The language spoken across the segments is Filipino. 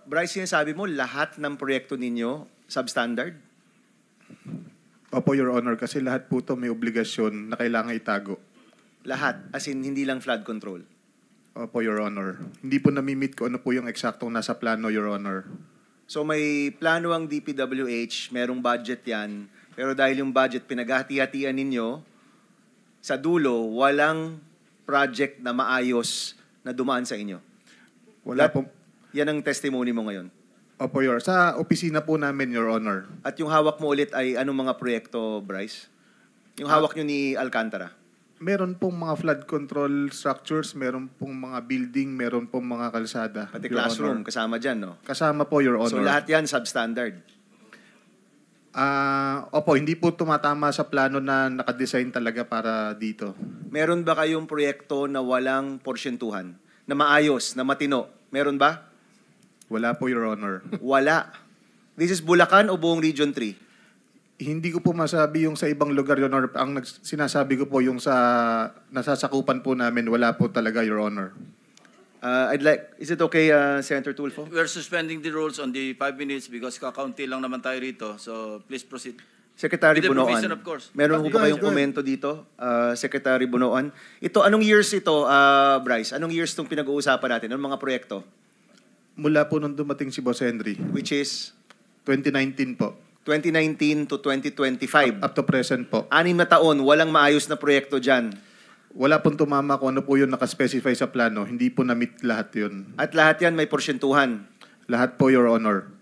Bryce, sinasabi mo, lahat ng proyekto ninyo substandard? Opo, Your Honor, kasi lahat po ito may obligasyon na kailangan itago. Lahat, as in hindi lang flood control? Opo, Your Honor. Hindi po namimit ko ano po yung eksaktong nasa plano, Your Honor. So may plano ang DPWH, merong budget yan, pero dahil yung budget pinaghati-hatian ninyo, sa dulo, walang project na maayos na dumaan sa inyo. Wala po. Yan ang testimony mo ngayon. Opo, Your Honor. Sa opisina po namin, Your Honor. At yung hawak mo ulit ay anong mga proyekto, Bryce? Yung hawak nyo ni Alcantara? Meron pong mga flood control structures, meron pong mga building, meron pong mga kalsada. Pati Your classroom, Honor. kasama dyan, no? Kasama po, Your Honor. So lahat yan substandard? Opo, hindi po tumatama sa plano na nakadesign talaga para dito. Meron ba kayong proyekto na walang porsyentuhan? Na maayos, na matino? Meron ba? Wala po, Your Honor. Wala. This is Bulacan o buong Region 3? Hindi ko po masabi yung sa ibang lugar, Your Honor. Ang sinasabi ko po yung sa nasasakupan po namin, wala po talaga, Your Honor. Is it okay, Senator Tulfo? We're suspending the rules on the 5 minutes because kakaunti lang naman tayo rito. So please proceed. Secretary With the Bunoan, provision, of course. meron po ba kayong Go ahead. komento dito, Secretary Bunoan? Ito, anong years ito, Bryce? Anong years itong pinag-uusapan natin? Anong mga proyekto? Mula po nung dumating si Boss Henry, Which is 2019 po. 2019 to 2025. Up to present po. 6 na taon, walang maayos na proyekto dyan. Wala pong tumama kung ano po yung nakaspecify sa plano. Hindi po na-meet lahat yun. At lahat yan may porsyentuhan. Lahat po, Your Honor.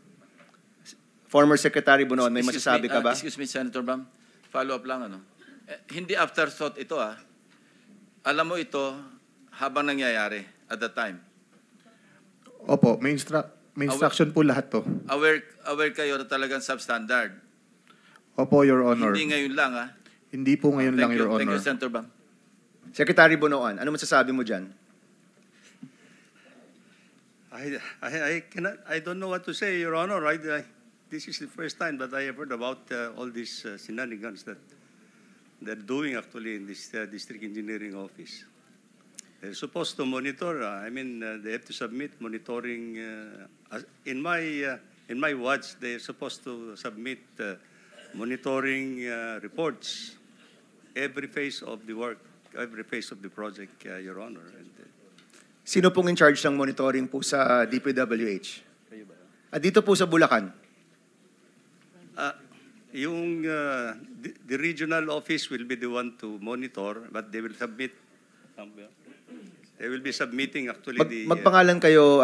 Former Secretary Bunoan, may Excuse masasabi me, ka ba? Excuse me, Senator Bam. Follow up lang, ano? Hindi afterthought ito, ah. Alam mo ito habang nangyayari at that time. Opo, may instruction po lahat to. Aware kayo na talagang substandard. Opo, Your Honor. Hindi ngayon lang, ah. Hindi po ngayon lang, Your Thank Honor. you, Senator Bam. Secretary Bunoan, ano masasabi mo dyan? I don't know what to say, Your Honor. This is the first time that I have heard about all these shenanigans that they're doing actually in this district engineering office. They're supposed to monitor. They have to submit monitoring. In my watch, they're supposed to submit monitoring reports every phase of the work, every phase of the project, Your Honor. Sino pong in charge ng monitoring po sa DPWH? At dito po sa Bulacan? The regional office will be the one to monitor, but they will submit. They will be submitting actually Magpangalan kayo,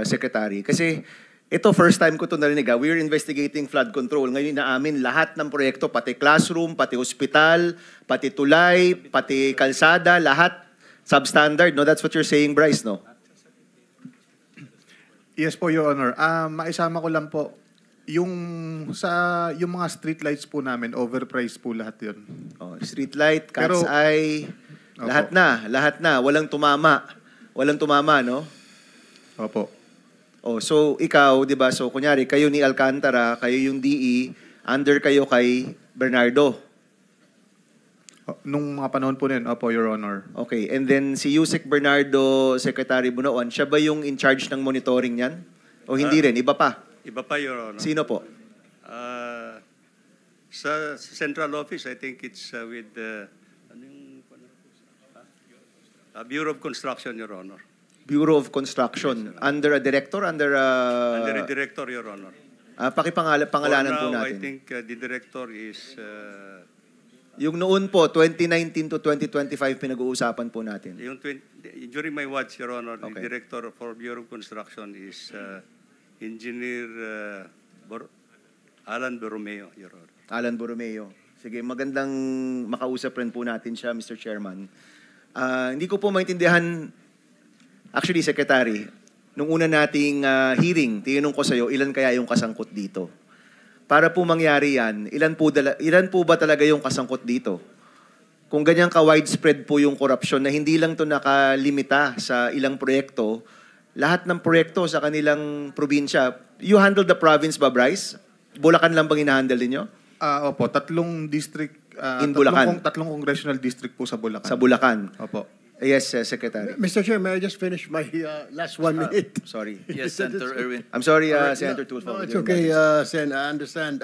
Secretary. Kasi ito, first time ko ito narinig. We're investigating flood control. Ngayon inaamin lahat ng proyekto, pati classroom, pati hospital, pati tulay, pati kalsada, lahat substandard. No? That's what you're saying, Bryce, no? Yes po, Your Honor. Maisama ko lang po, yung mga street lights po namin, overpriced po lahat yun. Oh, street light, cat's Pero- eye, Opo. lahat na. Walang tumama. Walang tumama, no? Opo. Oh, so ikaw, 'di ba? So kunyari kayo ni Alcantara, kayo yung DE, under kayo kay Bernardo. Nung mga panahon po nun, opo, Your Honor. Okay, and then si Yusek Bernardo, Secretary Bunoan, siya ba yung in charge ng monitoring niyan? O hindi rin, iba pa? Iba pa, Your Honor. Sino po? Sa central office, I think it's with Bureau of Construction, Your Honor. Bureau of Construction. Under a director? Under Under the director, Your Honor. pangalanan po For now, natin. I think the director is... Yung noon po, 2019 to 2025, pinag-uusapan po natin. during my watch, Your Honor, the Okay. director for Bureau of Construction is Engineer Alan Borromeo, Your Honor. Alan Borromeo. Sige, magandang makausap rin po natin siya, Mr. Chairman. Hindi ko po maintindihan, actually, Secretary, nung una nating hearing, tinanong ko sa'yo, ilan kaya yung kasangkot dito? Para po mangyari yan, ilan po ba talaga yung kasangkot dito? Kung ganyan ka-widespread po yung korupsyon na hindi lang to nakalimita sa ilang proyekto, lahat ng proyekto sa kanilang probinsya, you handle the province ba, Bryce? Bulacan lang bang hinahandle ninyo? Opo, tatlong district, In Bulacan? tatlong congressional district po sa Bulacan. Sa Bulacan. Opo. Yes, Secretary. Mr. Chair, may I just finish my last 1 minute? Sorry. Yes, Senator Erwin. I'm sorry, All right, Senator no, Tulfo. no, it's okay, Sen. I understand.